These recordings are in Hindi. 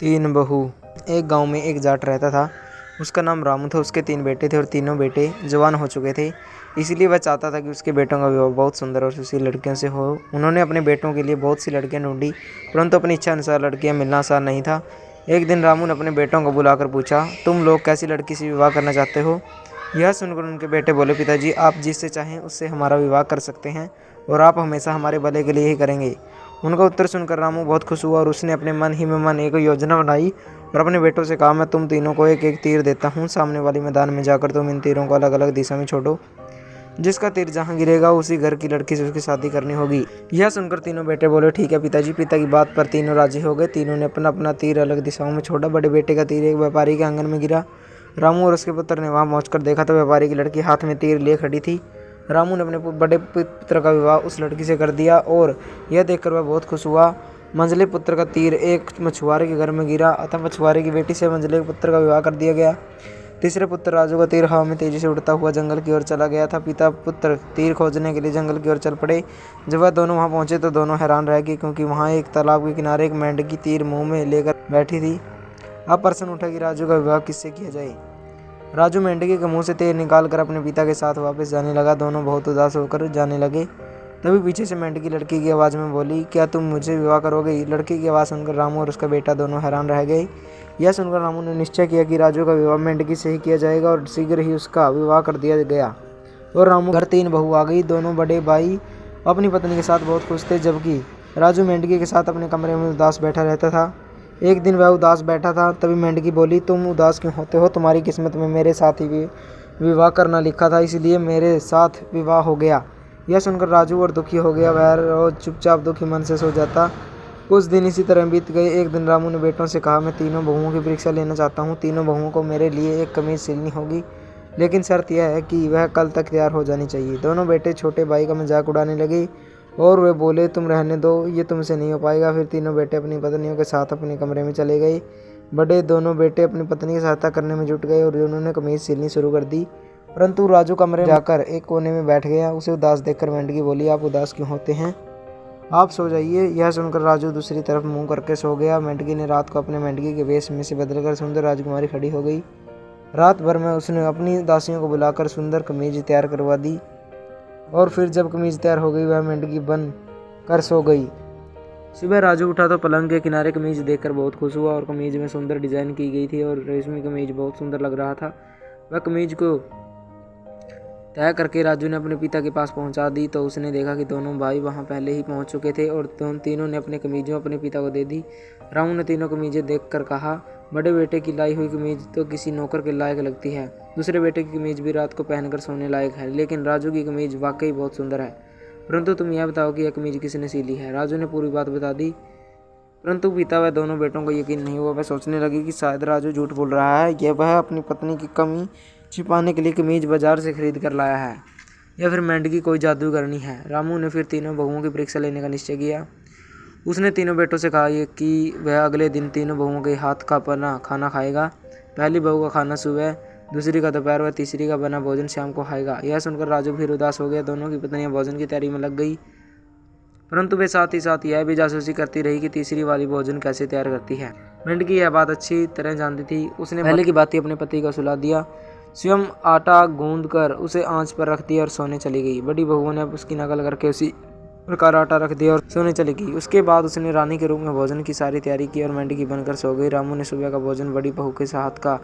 तीन बहू। एक गांव में एक जाट रहता था। उसका नाम रामू था। उसके 3 बेटे थे और तीनों बेटे जवान हो चुके थे। इसलिए वह चाहता था कि उसके बेटों का विवाह बहुत सुंदर और सुशील लड़कियों से हो। उन्होंने अपने बेटों के लिए बहुत सी लड़कियां ढूंढी, परंतु अपनी इच्छा अनुसार लड़कियां मिलना आसान नहीं था। एक दिन रामू ने अपने बेटों को बुलाकर पूछा, तुम लोग कैसी लड़की से विवाह करना चाहते हो? यह सुनकर उनके बेटे बोले, पिताजी, आप जिससे चाहें उससे हमारा विवाह कर सकते हैं और आप हमेशा हमारे भले के लिए ही करेंगे। उनका उत्तर सुनकर रामू बहुत खुश हुआ और उसने अपने मन ही में मन एक योजना बनाई और अपने बेटों से कहा, मैं तुम तीनों को एक एक तीर देता हूँ। सामने वाले मैदान में जाकर तुम इन तीरों को अलग अलग दिशा में छोड़ो। जिसका तीर जहाँ गिरेगा उसी घर की लड़की से उसकी शादी करनी होगी। यह सुनकर तीनों बेटे बोले, ठीक है पिताजी। पिता की बात पर तीनों राजी हो गए। तीनों ने अपना अपना तीर अलग दिशाओं में छोड़ा। बड़े बेटे का तीर एक व्यापारी के आंगन में गिरा। रामू और उसके पुत्र ने वहां पहुंचकर देखा तो व्यापारी की लड़की हाथ में तीर लिए खड़ी थी। रामू ने अपने बड़े पुत्र का विवाह उस लड़की से कर दिया और यह देखकर वह बहुत खुश हुआ। मंझले पुत्र का तीर एक मछुआरे के घर में गिरा, अतः मछुआरे की बेटी से मंझले पुत्र का विवाह कर दिया गया। तीसरे पुत्र राजू का तीर हवा में तेजी से उड़ता हुआ जंगल की ओर चला गया था। पिता पुत्र तीर खोजने के लिए जंगल की ओर चल पड़े। जब वह दोनों वहां पहुंचे तो दोनों हैरान रह गए, क्योंकि वहां एक तालाब के किनारे एक मेंढकी तीर मुंह में लेकर बैठी थी। अब प्रश्न उठा कि राजू का विवाह किससे किया जाए। राजू मेंढके के मुंह से तीर निकालकर अपने पिता के साथ वापस जाने लगा। दोनों बहुत उदास होकर जाने लगे। तभी पीछे से मेंढकी लड़की की आवाज़ में बोली, क्या तुम मुझे विवाह करोगे? लड़की की आवाज़ सुनकर रामू और उसका बेटा दोनों हैरान रह गए। यह सुनकर रामू ने निश्चय किया कि राजू का विवाह मेंढकी से ही किया जाएगा और शीघ्र ही उसका विवाह कर दिया गया। और रामू घर 3 बहू आ गई। दोनों बड़े भाई अपनी पत्नी के साथ बहुत खुश थे, जबकि राजू मेंढकी के साथ अपने कमरे में उदास बैठा रहता था। एक दिन वह उदास बैठा था, तभी मेंढकी बोली, तुम उदास क्यों होते हो? तुम्हारी किस्मत में मेरे साथ ही विवाह करना लिखा था, इसलिए मेरे साथ विवाह हो गया। यह सुनकर राजू और दुखी हो गया। वह रोज चुपचाप दुखी मन से सो जाता। कुछ दिन इसी तरह बीत गए। एक दिन रामू ने बेटों से कहा, मैं तीनों बहुओं की परीक्षा लेना चाहता हूँ। तीनों बहुओं को मेरे लिए एक कमीज सिलनी होगी, लेकिन शर्त यह है कि वह कल तक तैयार हो जानी चाहिए। दोनों बेटे छोटे भाई का मजाक उड़ाने लगे और वे बोले, तुम रहने दो, ये तुमसे नहीं हो पाएगा। फिर तीनों बेटे अपनी पत्नियों के साथ अपने कमरे में चले गए। बड़े दोनों बेटे अपनी पत्नी की सहायता करने में जुट गए और उन्होंने कमीज सिलनी शुरू कर दी। परंतु राजू कमरे में जाकर एक कोने में बैठ गया। उसे उदास देखकर मेंढकी बोली, आप उदास क्यों होते हैं? आप सो जाइए। यह सुनकर राजू दूसरी तरफ मुंह करके सो गया। मेंढकी ने रात को अपने मेंढकी के वेश में से बदलकर सुंदर राजकुमारी खड़ी हो गई। रात भर में उसने अपनी दासियों को बुलाकर सुंदर कमीज तैयार करवा दी और फिर जब कमीज तैयार हो गई वह मेंढकी बन कर सो गई। सुबह राजू उठा तो पलंग के किनारे कमीज देखकर बहुत खुश हुआ और कमीज में सुंदर डिजाइन की गई थी और रेशमी कमीज बहुत सुंदर लग रहा था। वह कमीज को तय करके राजू ने अपने पिता के पास पहुंचा दी तो उसने देखा कि दोनों भाई वहां पहले ही पहुंच चुके थे और तीनों ने अपनी कमीजें अपने पिता को दे दी। रामू ने तीनों कमीजें देखकर कहा, बड़े बेटे की लाई हुई कमीज तो किसी नौकर के लायक लगती है। दूसरे बेटे की कमीज भी रात को पहनकर सोने लायक है, लेकिन राजू की कमीज वाकई बहुत सुंदर है। परंतु तुम यह बताओ कि यह कमीज किसने सिली है? राजू ने पूरी बात बता दी, परंतु पिता व दोनों बेटों को यकीन नहीं हुआ। वह सोचने लगी कि शायद राजू झूठ बोल रहा है, यह वह अपनी पत्नी की कमी छिपाने के लिए कमीज बाजार से खरीद कर लाया है, या फिर मेंढकी कोई जादूगरनी है। रामू ने फिर तीनों बहुओं की परीक्षा लेने का निश्चय किया। उसने तीनों बेटों से कहा कि वह अगले दिन तीनों बहुओं के हाथ का बना खाना खाएगा। पहली बहू का खाना सुबह, दूसरी का दोपहर व तीसरी का बना भोजन शाम को खाएगा। यह सुनकर राजू फिर उदास हो गया। दोनों की पत्नियां भोजन की तैयारी में लग गई, परंतु वे साथ ही साथ यह भी जासूसी करती रही कि तीसरी वाली भोजन कैसे तैयार करती है। मेंढकी यह बात अच्छी तरह जानती थी। उसने पहले की बात ही अपने पति को सुला दिया, स्वयं आटा गूंद कर उसे आंच पर रख दिया और सोने चली गई। बड़ी बहू ने उसकी नकल करके उसी प्रकार आटा रख दिया और सोने चली गई। उसके बाद उसने रानी के रूप में भोजन की सारी तैयारी की और मेंढकी बनकर सो गई। रामू ने सुबह का भोजन बड़ी बहू के हाथ का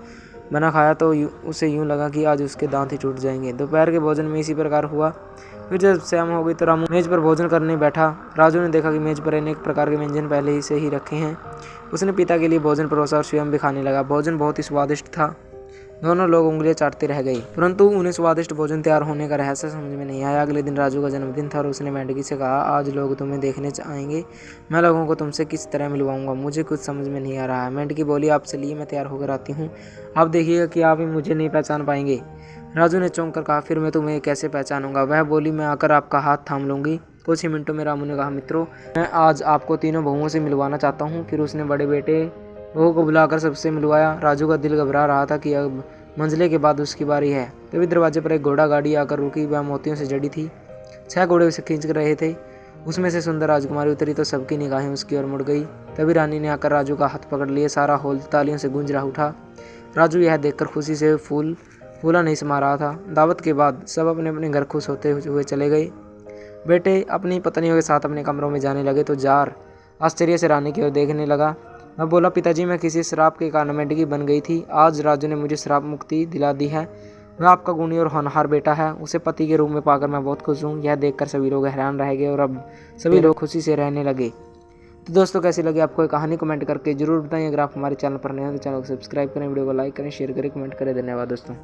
बना खाया तो उसे यूं लगा कि आज उसके दांत ही टूट जाएंगे। दोपहर के भोजन में इसी प्रकार हुआ। फिर जब शाम हो गई तो रामू मेज पर भोजन करने बैठा। राजू ने देखा कि मेज पर अनेक प्रकार के व्यंजन पहले ही से ही रखे हैं। उसने पिता के लिए भोजन परोसा और स्वयं भी खाने लगा। भोजन बहुत ही स्वादिष्ट था। दोनों लोग उंगलियां चाटते रह गई, परंतु उन्हें स्वादिष्ट भोजन तैयार होने का रहस्य समझ में नहीं आया। अगले दिन राजू का जन्मदिन था और उसने मेंढकी से कहा, आज लोग तुम्हें देखने आएंगे, मैं लोगों को तुमसे किस तरह मिलवाऊंगा, मुझे कुछ समझ में नहीं आ रहा है। मेंढकी बोली, आप चलिए मैं तैयार होकर आती हूँ, आप देखिएगा कि आप ही मुझे नहीं पहचान पाएंगे। राजू ने चौंक कर कहा, फिर मैं तुम्हें कैसे पहचानूंगा? वह बोली, मैं आकर आपका हाथ थाम लूंगी। कुछ ही मिनटों में रामू ने कहा, मित्रों, मैं आज आपको तीनों बहुओं से मिलवाना चाहता हूँ। फिर उसने बड़े बेटे बहू को बुलाकर सबसे मिलवाया। राजू का दिल घबरा रहा था कि अब मंजिले के बाद उसकी बारी है। तभी दरवाजे पर एक घोड़ा गाड़ी आकर रुकी। वह मोतियों से जड़ी थी। 6 घोड़े उसे खींच कर रहे थे। उसमें से सुंदर राजकुमारी उतरी तो सबकी निगाहें उसकी ओर मुड़ गई। तभी रानी ने आकर राजू का हाथ पकड़ लिए। सारा हॉल तालियों से गूंज रहा उठा। राजू यह देखकर खुशी से फूला नहीं समा रहा था। दावत के बाद सब अपने अपने घर खुश होते हुए चले गए। बेटे अपनी पत्नियों के साथ अपने कमरों में जाने लगे तो जार आश्चर्य से रानी की ओर देखने लगा। मैं बोला, पिताजी मैं किसी श्राप के कारण मेंढकी बन गई थी। आज राजू ने मुझे श्राप मुक्ति दिला दी है। वह आपका गुणी और होनहार बेटा है। उसे पति के रूप में पाकर मैं बहुत खुश हूँ। यह देखकर सभी लोग हैरान रह गए और अब सभी लोग खुशी से रहने लगे। तो दोस्तों कैसी लगी आपको ये कहानी, कमेंट करके जरूर बताएं। अगर आप हमारे चैनल पर नए हैं तो चैनल को सब्सक्राइब करें, वीडियो को लाइक करें, शेयर करें, कमेंट करें। धन्यवाद दोस्तों।